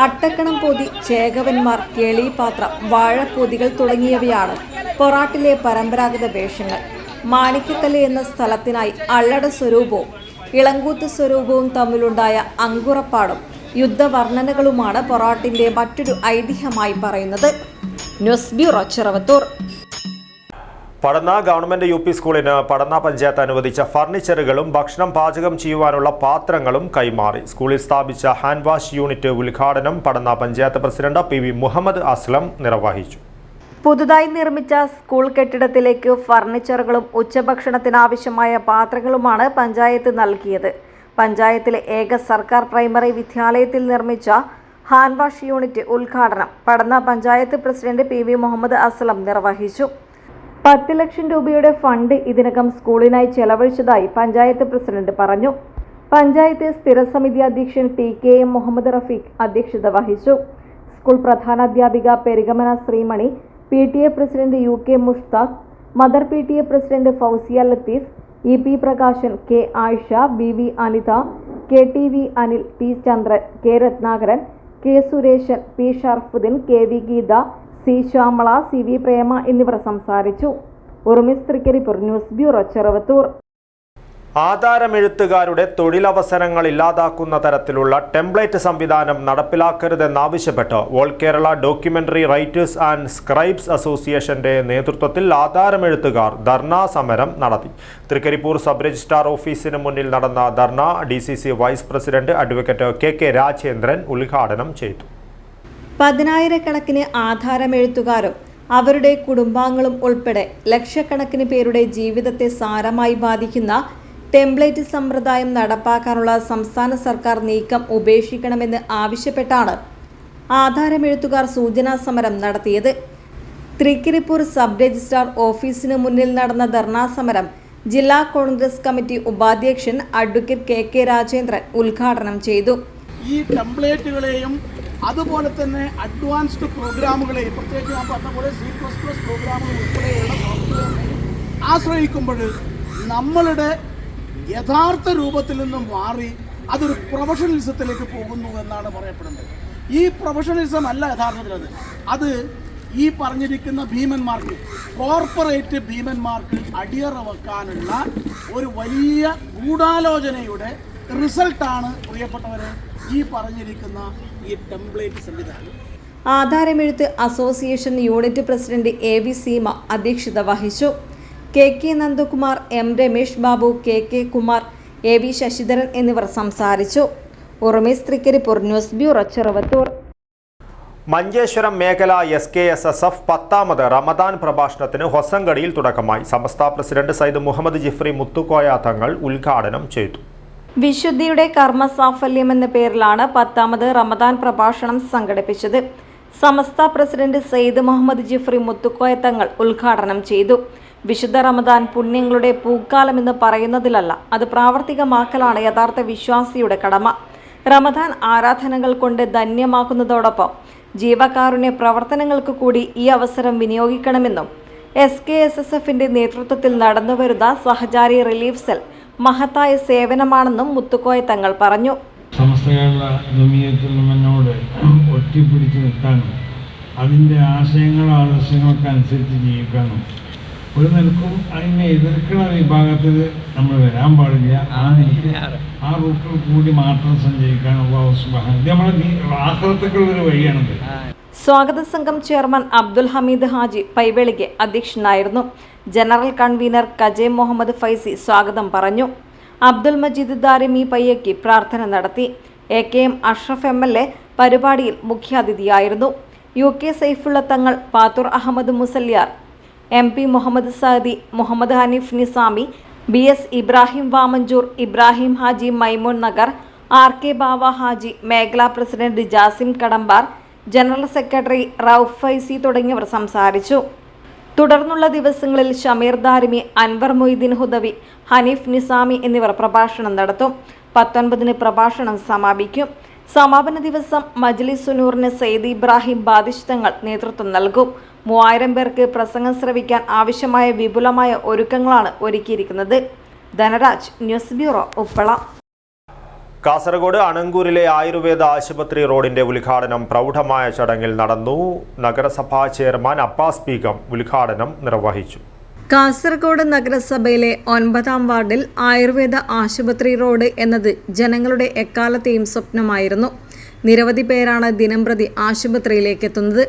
അട്ടക്കണം പൊതി, ചേകവന്മാർ, കേളിപാത്രം, വാഴപ്പൊതികൾ തുടങ്ങിയവയാണ് പൊറാട്ടിലെ പരമ്പരാഗത വേഷങ്ങൾ. മാണിക്കക്കല്ല് എന്ന സ്ഥലത്തിനായി അള്ളട സ്വരൂപവും ഇളങ്കൂത്ത് സ്വരൂപവും തമ്മിലുണ്ടായ അങ്കുറപ്പാടും യുദ്ധവർണ്ണനകളുമാണ് പൊറാട്ടിന്റെ മറ്റൊരു ഐതിഹ്യമായി പറയുന്നത്. News bureau, Cheruvathur. Padanna government UP സ്കൂളിന് പടന്ന പഞ്ചായത്ത് അനുവദിച്ച ഫർണിച്ചറുകളും ഭക്ഷണം പാചകം ചെയ്യുവാനുള്ള പാത്രങ്ങളും കൈമാറി. സ്കൂളിൽ സ്ഥാപിച്ച ഹാൻഡ് വാഷ് യൂണിറ്റ് ഉദ്ഘാടനം പടന്ന പഞ്ചായത്ത് പ്രസിഡന്റ് PV മുഹമ്മദ് അസ്ലം നിർവഹിച്ചു. പുതുതായി നിർമ്മിച്ച സ്കൂൾ കെട്ടിടത്തിലേക്ക് ഫർണിച്ചറുകളും ഉച്ചഭക്ഷണത്തിനാവശ്യമായ പാത്രങ്ങളുമാണ് പഞ്ചായത്ത് നൽകിയത്. പഞ്ചായത്തിലെ ഏക സർക്കാർ പ്രൈമറി വിദ്യാലയത്തിൽ നിർമ്മിച്ച ഹാൻഡ് വാഷ് യൂണിറ്റ് ഉദ്ഘാടനം പടന്ന പഞ്ചായത്ത് പ്രസിഡന്റ് PV മുഹമ്മദ് അസ്ലം നിർവഹിച്ചു. 10 ലക്ഷം രൂപയുടെ ഫണ്ട് ഇതിനകം സ്കൂളിനായി ചെലവഴിച്ചതായി പഞ്ചായത്ത് പ്രസിഡന്റ് പറഞ്ഞു. പഞ്ചായത്ത് സ്ഥിരസമിതി അധ്യക്ഷൻ TKM മുഹമ്മദ് റഫീഖ് അധ്യക്ഷത വഹിച്ചു. സ്കൂൾ പ്രധാനാധ്യാപിക പെരിഗമന Sreemani, PTA president UK Mushtaq, mother PTA president Fousiya Latheef, EP Prakashan, K Ayisha, BV Anitha, KTV Anil, T Chandran, K Ratnakaran, K Sureshan, P Sharafudheen, KV Geetha, C Shyamala, CV Prema എന്നിവർ സംസാരിച്ചു. ഉറുമിസ് തൃക്കരിപ്പൂർ, ന്യൂസ് ബ്യൂറോ, ചെറുവത്തൂർ. ആധാരമെഴുത്തുകാരുടെ തൊഴിലവസരങ്ങൾ ഇല്ലാതാക്കുന്ന തരത്തിലുള്ള ടെംപ്ലേറ്റ് സംവിധാനം നടപ്പിലാക്കരുതെന്നാവശ്യപ്പെട്ട് all Kerala documentary writers and scribes അസോസിയേഷന്റെ നേതൃത്വത്തിൽ ആധാരമെഴുത്തുകാർ ധർണാ സമരം നടത്തി. തൃക്കരിപ്പൂർ സബ് രജിസ്ട്രാർ ഓഫീസിന് മുന്നിൽ നടന്ന dharna DCC vice president advocate KK Rajendran ഉദ്ഘാടനം ചെയ്തു. 10,000-കണക്കിന് ആധാരമെഴുത്തുകാരും അവരുടെ കുടുംബാംഗങ്ങളും ഉൾപ്പെടെ ലക്ഷക്കണക്കിന് പേരുടെ ജീവിതത്തെ സാരമായി ബാധിക്കുന്ന ടെംപ്ലേറ്റ് സമ്പ്രദായം നടപ്പാക്കാനുള്ള സംസ്ഥാന സർക്കാർ നീക്കം ഉപേക്ഷിക്കണമെന്ന് ആവശ്യപ്പെട്ടാണ് ആധാരമെഴുത്തുകാർ സൂചനാ സമരം നടത്തിയത്. തൃക്കരിപ്പൂർ സബ് രജിസ്ട്രാർ ഓഫീസിന് മുന്നിൽ നടന്ന ധർണാ സമരം ജില്ലാ കോൺഗ്രസ് കമ്മിറ്റി ഉപാധ്യക്ഷൻ അഡ്വക്കേറ്റ് KK രാജേന്ദ്രൻ ഉദ്ഘാടനം ചെയ്തു. ഈ ടെംപ്ലേറ്റുകളെയും അതുപോലെ തന്നെ അഡ്വാൻസ്ഡ് പ്രോഗ്രാമുകളെയും, പ്രത്യേകിച്ച് ഞാൻ പറഞ്ഞ പോലെ C++ പ്രോഗ്രാമുകൾ ഉൾപ്പെടെയുള്ള സോഫ്റ്റ്വെയറിനെയും ആശ്രയിക്കുമ്പോൾ നമ്മളുടെ യഥാർത്ഥ രൂപത്തിൽ നിന്നും മാറി അതൊരു പ്രൊഫഷണലിസത്തിലേക്ക് പോകുന്നു എന്നാണ് പറയപ്പെടുന്നത്. ഈ പ്രൊഫഷണലിസം അല്ല യഥാർത്ഥത്തിലത്. അത് ഈ പറഞ്ഞിരിക്കുന്ന ഭീമന്മാർക്ക്, കോർപ്പറേറ്റ് ഭീമന്മാർക്ക് അടിയറ വെക്കാനുള്ള ഒരു വലിയ ഗൂഢാലോചനയുടെ റിസൾട്ടാണ് പ്രിയപ്പെട്ടവരെ ഈ പറഞ്ഞിരിക്കുന്ന ഈ ടെംപ്ലേറ്റ് സംവിധാനം. ആധാരമെഴുത്ത് association unit president AV Seema അധ്യക്ഷത വഹിച്ചു. KK Nandakumar, M Ramesh Babu, KK Kumar, AV Sasidharan എന്നിവർ സംസാരിച്ചു. ഉറുമിസ് തൃക്കരിപ്പൂർ, ന്യൂസ് ബ്യൂറോ, ചെറുവത്തൂർ. മഞ്ചേശ്വരം മേഖല SKSSF 10ാമത് റമദാൻ പ്രഭാഷണത്തിന് ഹൊസങ്കടിയിൽ തുടക്കമായി. സമസ്ത പ്രസിഡന്റ് സയ്യിദ് മുഹമ്മദ് ജിഫ്രി മുത്തുക്കോയ തങ്ങൾ ഉദ്ഘാടനം ചെയ്തു. വിശുദ്ധിയുടെ കർമ്മസാഫല്യം എന്ന പേരിലാണ് 10ാമത് റമദാൻ പ്രഭാഷണം സംഘടിപ്പിച്ചത്. സമസ്ത പ്രസിഡന്റ് സയ്യിദ് മുഹമ്മദ് ജിഫ്രി മുത്തുക്കോയ തങ്ങൾ ഉദ്ഘാടനം ചെയ്തു. വിശുദ്ധ റമദാൻ പുണ്യങ്ങളുടെ പൂക്കാലമെന്ന് പറയുന്നതിലല്ല, അത് പ്രാവർത്തികമാക്കലാണ് യഥാർത്ഥ വിശ്വാസിയുടെ കടമ. റമദാൻ ആരാധനകൾ കൊണ്ട് ധന്യമാക്കുന്നതോടൊപ്പം ജീവകാരുണ്യ പ്രവർത്തനങ്ങൾക്ക് കൂടി ഈ അവസരം വിനിയോഗിക്കണമെന്നും SKSSFന്റെ നേതൃത്വത്തിൽ നടന്നുവരുന്ന സഹചാരി റിലീഫ് സെൽ മഹത്തായ സേവനമാണെന്നും മുത്തുക്കോയ തങ്ങൾ പറഞ്ഞു. സമസ്ത കേരള ജമിയത്തുൽ ഒട്ടിപ്പിടിച്ചു നിൽക്കാനും അതിൻ്റെ ആദർശങ്ങൾക്ക് അനുസരിച്ച് ജീവിക്കാനും ഒരു നിൽക്കും അതിനെ എതിർക്കുന്ന വിഭാഗത്തിൽ നമ്മൾ വരാൻ പാടില്ല. ആ റൂട്ടിൽ കൂടി മാത്രം സഞ്ചരിക്കാൻ നമ്മുടെ ആഹ്ലത്തേക്കുള്ളൊരു വഴിയാണത്. സ്വാഗത സംഘം ചെയർമാൻ അബ്ദുൽ ഹമീദ് ഹാജി പൈവേളിക്ക് അധ്യക്ഷനായിരുന്നു. General convener KJ Muhammad Faizy സ്വാഗതം പറഞ്ഞു. അബ്ദുൽ മജീദ് ദാരിമി പയ്യക്കി പ്രാർത്ഥന നടത്തി. AKM അഷ്റഫ് MLA പരിപാടിയിൽ മുഖ്യാതിഥിയായിരുന്നു. UK സൈഫുള്ള തങ്ങൾ, Pathur Ahmed Musliyar, MP Muhammad Saadi, Muhammad Hanif Nizami, BS Ibrahim Vamanjoor, Ibrahim Haji Maimoon Nagar, RK Bava Haji, മേഖലാ president Jasim Kadambar, general secretary Rauf Faizy തുടങ്ങിയവർ സംസാരിച്ചു. തുടർന്നുള്ള ദിവസങ്ങളിൽ ഷമീർ ദാരിമി, അൻവർ മൊയ്തീൻ ഹുദവി, ഹനീഫ് നിസാമി എന്നിവർ പ്രഭാഷണം നടത്തും. 19-ന് പ്രഭാഷണം സമാപിക്കും. സമാപന ദിവസം മജ്ലിസ് സുനൂറിന് സയ്യിദ് ഇബ്രാഹിം ബാദിഷ് തങ്ങൾ നേതൃത്വം നൽകും. 3000 പേർക്ക് പ്രസംഗം ശ്രവിക്കാൻ ആവശ്യമായ വിപുലമായ ഒരുക്കങ്ങളാണ് ഒരുക്കിയിരിക്കുന്നത്. Dhanaraj, news bureau, Uppala. കാസർഗോഡ് അണങ്കൂരിലെ ആയുർവേദ ആശുപത്രി റോഡിന്റെ ഉദ്ഘാടനം പ്രൗഢമായ ചടങ്ങിൽ നടന്നു. നഗരസഭാ ചെയർമാൻ അബ്ബാസ് ബീഗം ഉദ്ഘാടനം നിർവഹിച്ചു. കാസർഗോഡ് നഗരസഭയിലെ 9ാം വാർഡിൽ ആയുർവേദ ആശുപത്രി റോഡ് എന്നത് ജനങ്ങളുടെ എക്കാലത്തെയും സ്വപ്നമായിരുന്നു. നിരവധി പേരാണ് ദിനംപ്രതി ആശുപത്രിയിലേക്ക് എത്തുന്നത്.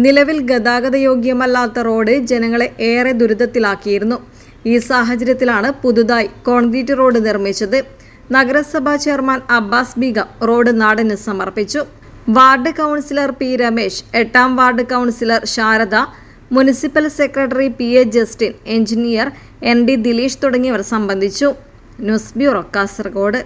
നിലവിൽ ഗതാഗതയോഗ്യമല്ലാത്ത റോഡ് ജനങ്ങളെ ഏറെ ദുരിതത്തിലാക്കിയിരുന്നു. ഈ സാഹചര്യത്തിലാണ് പുതുതായി കോൺക്രീറ്റ് റോഡ് നിർമ്മിച്ചത്. നഗരസഭാ ചെയർമാൻ അബ്ബാസ് ബീഗം റോഡ് നാടിന് സമർപ്പിച്ചു. വാർഡ് കൗൺസിലർ പി രമേശ്, 8ാം ward councillor Sharada, municipal secretary PA Justin, engineer ND Dileesh തുടങ്ങിയവർ സംബന്ധിച്ചു. News bureau, Kasaragod.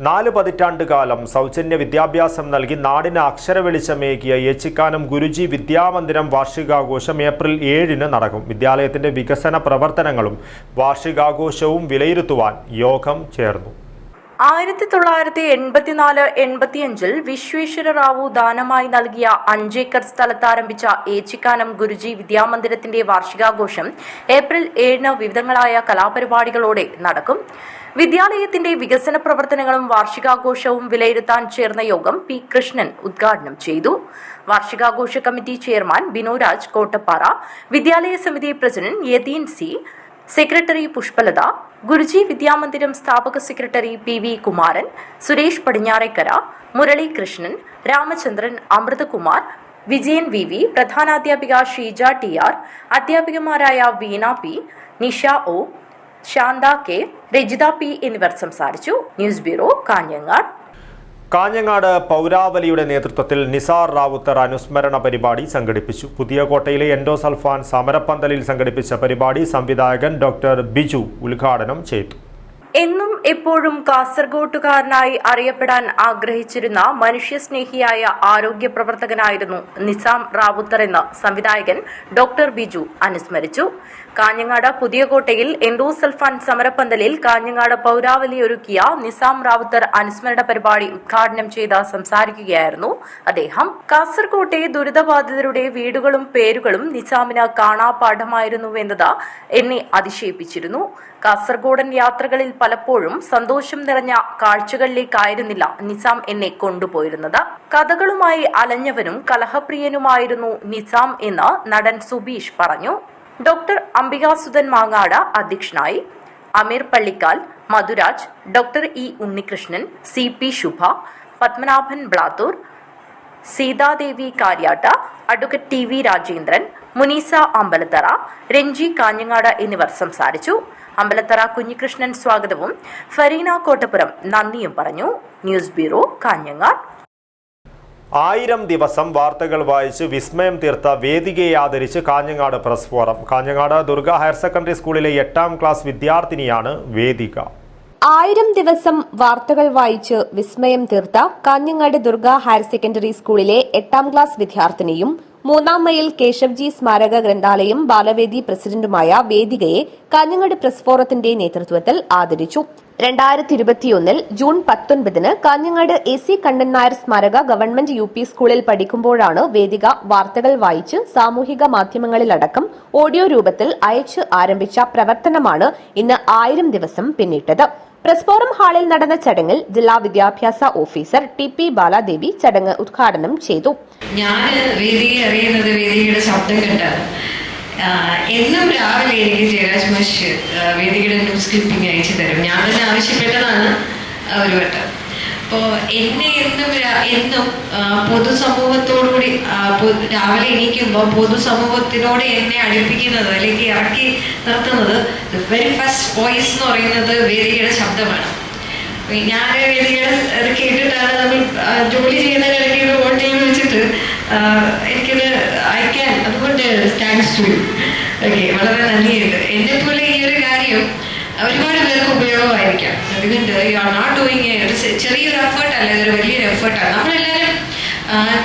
4 പതിറ്റാണ്ടുകാലം സൗജന്യ വിദ്യാഭ്യാസം നൽകി നാടിന് അക്ഷരവെളിച്ചമേകിയ ഏച്ചിക്കാനം ഗുരുജി വിദ്യാമന്ദിരം വാർഷികാഘോഷം ഏപ്രിൽ 7-ന് നടക്കും. വിദ്യാലയത്തിന്റെ വികസന പ്രവർത്തനങ്ങളും വാർഷികാഘോഷവും വിലയിരുത്തുവാൻ യോഗം ചേർന്നു. 1984-85 വിശ്വേശ്വര റാവു ദാനമായി നൽകിയ 5 ഏക്കർ സ്ഥലത്ത് ആരംഭിച്ച ഏച്ചിക്കാനം ഗുരുജി വിദ്യാമന്ദിരത്തിന്റെ വാർഷികാഘോഷം ഏപ്രിൽ 7-ന് വിവിധങ്ങളായ കലാപരിപാടികളോടെ നടക്കും. വിദ്യാലയത്തിന്റെ വികസന പ്രവർത്തനങ്ങളും വാർഷികാഘോഷവും വിലയിരുത്താൻ ചേർന്ന യോഗം P. കൃഷ്ണൻ ഉദ്ഘാടനം ചെയ്തു. വാർഷികാഘോഷ കമ്മിറ്റി ചെയർമാൻ ബിനോരാജ് കോട്ടപ്പാറ, വിദ്യാലയ സമിതി president Yatheen C, secretary Pushpalatha, Guruji Vidyamandiram സ്ഥാപക secretary PV Kumaran, Suresh Padinjarekkara, Murali Krishnan, Ramachandran, Amruthakumar, Vijayan VV, പ്രധാനാധ്യാപിക ഷീജ TR, അധ്യാപികമാരായ Veena P, Nisha O, Shantha K, Rajitha P എന്നിവർ സംസാരിച്ചു. News bureau, Kanhangad. കാഞ്ഞങ്ങാട് പൗരാവലിയുടെ നേതൃത്വത്തിൽ നിസാർ റാവുത്തർ അനുസ്മരണ പരിപാടി സംഘടിപ്പിച്ചു. പുതിയ കോട്ടയിലെ എൻഡോസൾഫാൻ സമരപ്പന്തലിൽ സംഘടിപ്പിച്ച പരിപാടി സംവിധായകൻ ഡോക്ടർ ബിജു ഉദ്ഘാടനം ചെയ്തു. എന്നും എപ്പോഴും കാസർഗോട്ടുകാരനായി അറിയപ്പെടാൻ ആഗ്രഹിച്ചിരുന്ന മനുഷ്യസ്നേഹിയായ ആരോഗ്യ പ്രവർത്തകനായിരുന്നു നിസാം റാവുത്തർ എന്ന് സംവിധായകൻ ഡോക്ടർ ബിജു അനുസ്മരിച്ചു. കാഞ്ഞങ്ങാട് പുതിയകോട്ടയിൽ എൻഡോസൾഫാൻ സമരപ്പന്തലിൽ കാഞ്ഞങ്ങാട് പൗരാവലി ഒരുക്കിയ നിസാം റാവുത്തർ അനുസ്മരണ പരിപാടി ഉദ്ഘാടനം ചെയ്ത് സംസാരിക്കുകയായിരുന്നു അദ്ദേഹം. കാസർകോട്ടെ ദുരിതബാധിതരുടെ വീടുകളും പേരുകളും നിസാമിന് കാണാപാഠമായിരുന്നുവെന്നത് എന്നെ അതിശയിപ്പിച്ചിരുന്നു. കാസർഗോഡൻ യാത്രകളിൽ പലപ്പോഴും സന്തോഷം നിറഞ്ഞ കാഴ്ചകളിലേക്കായിരുന്നില്ല നിസാം എന്നെ കൊണ്ടുപോയിരുന്നത്. കഥകളുമായി അലഞ്ഞവനും കലഹപ്രിയനുമായിരുന്നു നിസാം എന്ന് നടൻ സുബീഷ് പറഞ്ഞു. ഡോക്ടർ അംബികാസുധൻ മാങ്ങാട് അധ്യക്ഷനായി. Ameer Pallikkal, Madhuraj, doctor E. Unnikrishnan, CP Shubha, Padmanabhan Blathur, Seethadevi Karyatta, advocate TV Rajendran, Muneesa Ambalathara, Ranji Kanhangad എന്നിവർ സംസാരിച്ചു. അമ്പലത്തറ കുഞ്ഞികൃഷ്ണൻ സ്വാഗതവും ഫരീന കോട്ടപ്പുറം നന്ദിയും പറഞ്ഞു. News bureau, Kanhangad. 1000 ദിവസം വാർത്തകൾ വായിച്ച് വിസ്മയം തീർത്ത വേദികയെ ആദരിച്ച് Kanhangad press forum. Kanhangad Durga higher secondary സ്കൂളിലെ 8ാം ക്ലാസ് വിദ്യാർത്ഥിനിയാണ് വേദിക. 1000 ദിവസം വാർത്തകൾ വായിച്ച് വിസ്മയം തീർത്ത കാഞ്ഞങ്ങാട് ദുർഗ ഹയർ സെക്കൻഡറി സ്കൂളിലെ 8ാം ക്ലാസ് വിദ്യാർത്ഥിനിയും 3ാം മൈൽ കേശവ്ജി സ്മാരക ഗ്രന്ഥാലയം ബാലവേദി പ്രസിഡന്റുമായ വേദികയെ കാഞ്ഞങ്ങാട് പ്രസ് ഫോറത്തിന്റെ നേതൃത്വത്തിൽ ആദരിച്ചു. 2021 ജൂൺ 19 കാഞ്ഞങ്ങാട് AC കണ്ണൻ നായർ സ്മാരക ഗവൺമെന്റ് UP സ്കൂളിൽ പഠിക്കുമ്പോഴാണ് വേദിക വാർത്തകൾ വായിച്ച് സാമൂഹിക മാധ്യമങ്ങളിലടക്കം ഓഡിയോ രൂപത്തിൽ അയച്ച് ആരംഭിച്ച പ്രവർത്തനമാണ് ഇന്ന് 1000 ദിവസം പിന്നിട്ടത്. പ്രസ് ഫോറം ഹാളിൽ നടന്ന ചടങ്ങിൽ ജില്ലാ വിദ്യാഭ്യാസ ഓഫീസർ TP ബാലാദേവി ചടങ്ങ് ഉദ്ഘാടനം ചെയ്തു. ഞാൻ വേദിയെ അറിയുന്നത് വേദിയുടെ ശബ്ദം കേട്ടാണ്. എന്നും രാവിലെ എനിക്ക് ജയരാജ് മാഷ് വേദിയുടെ ന്യൂസ് ക്ലിപ്പിംഗ് അയച്ചു തരും. ഞാൻ തന്നെ ആവശ്യപ്പെട്ടതാണ് ഒരു വട്ടം. അപ്പോൾ എന്നെ എന്നും പൊതുസമൂഹത്തോടുകൂടി രാവിലെ എണീക്കുമ്പോൾ പൊതുസമൂഹത്തിനോട് എന്നെ അടുപ്പിക്കുന്നത് അല്ലെങ്കിൽ ഇറക്കി നിർത്തുന്നത് വെരി ഫസ്റ്റ് വോയിസ് എന്ന് പറയുന്നത് വേദികയുടെ ശബ്ദമാണ്. ഞാൻ വേദികയുടെ അത് കേട്ടിട്ടാണ് നമ്മൾ ജോലി ചെയ്യുന്നതിനിടയ്ക്ക് ഇത് ഓൺ ചെയ്ത് വെച്ചിട്ട് എനിക്കത് അയക്കാൻ, അതുകൊണ്ട് താങ്ക്സ് ടു യു. ഓക്കെ, വളരെ നന്ദിയുണ്ട്. എന്നെ പോലെ ഈ ഒരു കാര്യം ഒരുപാട് പേർക്ക് ഉപയോഗമായിരിക്കാം. അതുകൊണ്ട് യു ആർ നോട്ട് ഡൂയിങ് ചെറിയൊരു എഫേർട്ടല്ല, ഇതൊരു വലിയൊരു എഫേർട്ടാണ്. നമ്മളെല്ലാവരും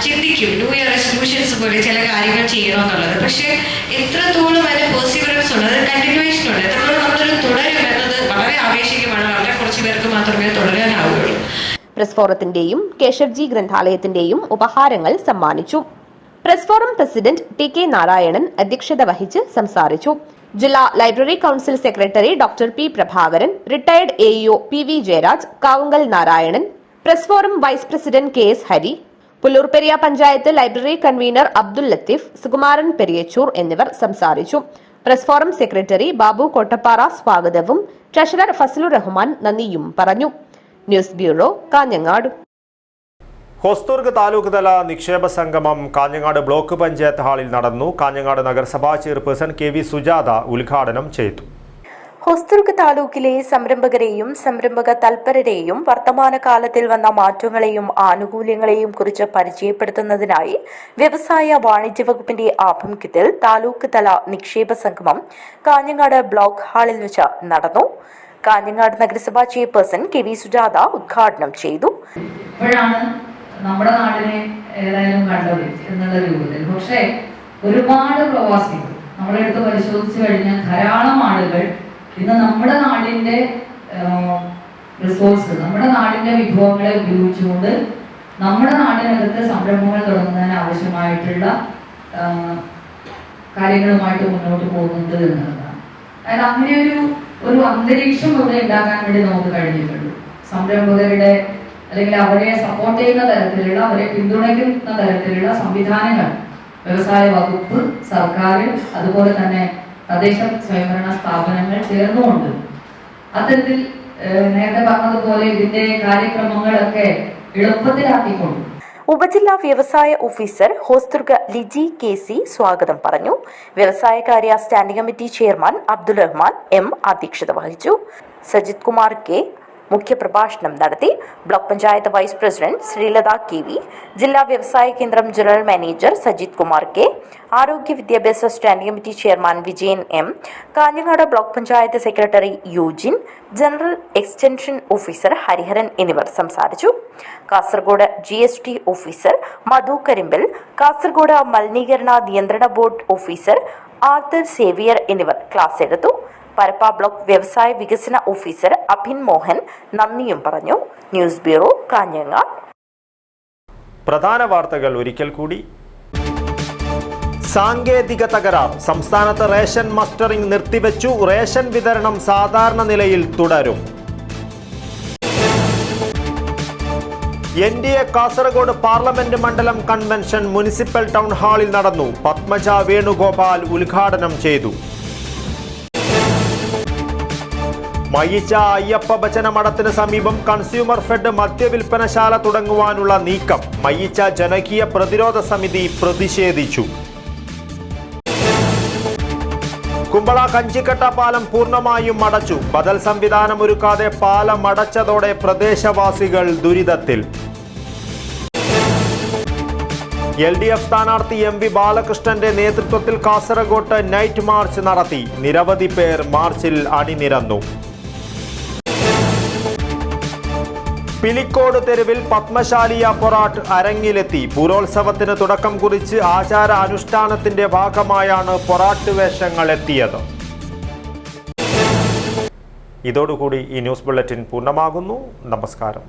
ചിന്തിക്കും ന്യൂ ഇയർ റെസൊല്യൂഷൻസ് പോലെ ചില കാര്യങ്ങൾ ചെയ്യണമെന്നുള്ളത്. പക്ഷെ എത്രത്തോളം അതിന്റെ പെർസിവറൻസ് ഉണ്ട്, അത് കണ്ടിന്യൂവേഷൻ ഉണ്ട്, എത്രത്തോളം നമ്മളൊരു തുടരും എന്നത് വളരെ ആവേശികമാണ്. വളരെ കുറച്ച് പേർക്ക് മാത്രമേ തുടരാനാവുകയുള്ളൂ. പ്രസ് ഫോറത്തിന്റെയും കേശവ്ജി ഗ്രന്ഥാലയത്തിന്റെയും ഉപഹാരങ്ങൾ സമ്മാനിച്ചു. Press forum president T K. Narayanan അധ്യക്ഷത വഹിച്ച് സംസാരിച്ചു. ജില്ലാ library council secretary doctor P. Prabhakaran, retired AEO P V. Jayaraj, Kavungal Narayanan, press forum vice president K S. Hari, Pullurperiya panchayat library convener Abdul Latheef, Sukumaran Periyachur എന്നിവർ സംസാരിച്ചു. Press forum secretary Babu Kottappara സ്വാഗതവും ട്രഷറർ ഫസലുർ റഹ്മാൻ നന്ദിയും പറഞ്ഞു. News bureau, Kanhangad. ഹൊസ്ദുർഗ് താലൂക്ക് തല നിക്ഷേപ സംഗമം കാഞ്ഞങ്ങാട് ബ്ലോക്ക് പഞ്ചായത്ത് ഹാളിൽ നടന്നു. കാഞ്ഞങ്ങാട് നഗരസഭാ ചെയർപേഴ്സൺ കെ.വി. സുജാത ഉദ്ഘാടനം ചെയ്തു. ഹൊസ്ദുർഗ് താലൂക്കിലെ സംരംഭകരെയും സംരംഭക തൽപരരെയും വർത്തമാനകാലത്തിൽ വന്ന മാറ്റങ്ങളെയും ആനുകൂല്യങ്ങളെയും കുറിച്ച് പരിചയപ്പെടുത്തുന്നതിനായി വ്യവസായ വാണിജ്യ വകുപ്പിന്റെ ആഭിമുഖ്യത്തിൽ താലൂക്ക് തല നിക്ഷേപ സംഗമം കാഞ്ഞങ്ങാട് ബ്ലോക്ക് ഹാളിൽ വെച്ച് നടന്നു. കാഞ്ഞങ്ങാട് നഗരസഭാ ചെയർപേഴ്സൺ കെ.വി. സുജാത ഉദ്ഘാടനം ചെയ്തു. നമ്മുടെ നാടിനെ ഏതായാലും കണ്ടത് എന്നുള്ള രൂപത്തിൽ, പക്ഷേ ഒരുപാട് പ്രവാസികൾ നമ്മളെടുത്ത് പരിശോധിച്ചു കഴിഞ്ഞാൽ ധാരാളം ആളുകൾ ഇന്ന് നമ്മുടെ നാടിന്റെ റിസോഴ്സ്, നമ്മുടെ നാടിന്റെ വിഭവങ്ങളെ ഉപയോഗിച്ചുകൊണ്ട് നമ്മുടെ നാടിനകത്ത് സംരംഭങ്ങൾ തുടങ്ങുന്നതിന് ആവശ്യമായിട്ടുള്ള കാര്യങ്ങളുമായിട്ട് മുന്നോട്ട് പോകുന്നുണ്ട് എന്നുള്ളതാണ്. അതായത് അങ്ങനെ ഒരു അന്തരീക്ഷം ഇവിടെ ഉണ്ടാക്കാൻ വേണ്ടി നമുക്ക് കഴിഞ്ഞിട്ടുണ്ട്. സംരംഭകരുടെ അല്ലെങ്കിൽ അവരെ സപ്പോർട്ട് ചെയ്യുന്ന തരത്തിലുള്ള, അവരെ പിന്തുണയ്ക്കുന്ന തരത്തിലുള്ള സംവിധാനങ്ങൾ വ്യവസായ വകുപ്പ്, സർക്കാർ, അതുപോലെ തന്നെ തദ്ദേശ സ്വയംഭരണ സ്ഥാപനങ്ങൾ ചേർന്നുകൊണ്ട് അത്തരത്തിൽ നേരത്തെ പറഞ്ഞതുപോലെ ഇതിന്റെ കാര്യക്രമങ്ങളൊക്കെ എളുപ്പത്തിലാക്കിക്കൊണ്ട് ഉപജില്ലാ വ്യവസായ ഓഫീസർ ഹൊസ്ദുർഗ് ലിജി കെ.സി. സ്വാഗതം പറഞ്ഞു. വ്യവസായകാര്യ standing committee chairman Abdul Rahman M അധ്യക്ഷത വഹിച്ചു. സജിത് കുമാർ കെ മുഖ്യപ്രഭാഷണം നടത്തി. Block panchayat vice president Sreelatha K V, ജില്ലാ വ്യവസായ കേന്ദ്രം general manager Sajith Kumar K, ആരോഗ്യ വിദ്യാഭ്യാസ standing committee chairman Vijayan M, Kanhangad block panchayat secretary Eugene, general extension officer Hariharan എന്നിവർ സംസാരിച്ചു. കാസർഗോഡ് GST ഓഫീസർ മധു കരിമ്പിൽ, കാസർഗോഡ് മലിനീകരണ നിയന്ത്രണ ബോർഡ് ഓഫീസർ ആർത്തർ സേവിയർ എന്നിവർ ക്ലാസ് എടുത്തു. പരപ്പ ബ്ലോക്ക് വ്യവസായ വികസന ഓഫീസർ അഭിൻ മോഹൻ നന്ദിയും പറഞ്ഞു. News bureau, Kanhangad. പ്രധാന വാർത്തകൾ ഒരിക്കൽ കൂടി. സാങ്കേതിക തകരാർ. സംസ്ഥാനത്ത് റേഷൻ മസ്റ്ററിംഗ് നിർത്തിവെച്ചു. റേഷൻ വിതരണം സാധാരണ നിലയിൽ തുടരും. NDA കാസർഗോഡ് പാർലമെന്റ് മണ്ഡലം കൺവെൻഷൻ മുനിസിപ്പൽ ടൗൺ ഹാളിൽ നടന്നു. പത്മജ വേണുഗോപാൽ ഉദ്ഘാടനം ചെയ്തു. മയ്യിച്ച അയ്യപ്പ ഭജന മഠത്തിന് സമീപം കൺസ്യൂമർ ഫെഡ് മദ്യവിൽപ്പനശാല തുടങ്ങുവാനുള്ള നീക്കം. മയ്യിച്ച ജനകീയ പ്രതിരോധ സമിതി പ്രതിഷേധിച്ചു. കുമ്പള കഞ്ചിക്കട്ട പാലം പൂർണ്ണമായും അടച്ചു. ബദൽ സംവിധാനം ഒരുക്കാതെ പാലം അടച്ചതോടെ പ്രദേശവാസികൾ ദുരിതത്തിൽ. LDF സ്ഥാനാർത്ഥി MV ബാലകൃഷ്ണന്റെ നേതൃത്വത്തിൽ കാസർഗോഡ് നൈറ്റ് മാർച്ച് നടത്തി. നിരവധി പേർ മാർച്ചിൽ അണിനിരന്നു. പിലിക്കോട് തെരുവിൽ പത്മശാലിയ പൊറാട്ട് അരങ്ങിലെത്തി. പൂരോത്സവത്തിന് തുടക്കം കുറിച്ച് ആചാര അനുഷ്ഠാനത്തിന്റെ ഭാഗമായാണ് പൊറാട്ട് വേഷങ്ങൾ എത്തിയത്. ഇതോടുകൂടി ഈ ന്യൂസ് ബുള്ളറ്റിൻ പൂർണ്ണമാകുന്നു. നമസ്കാരം.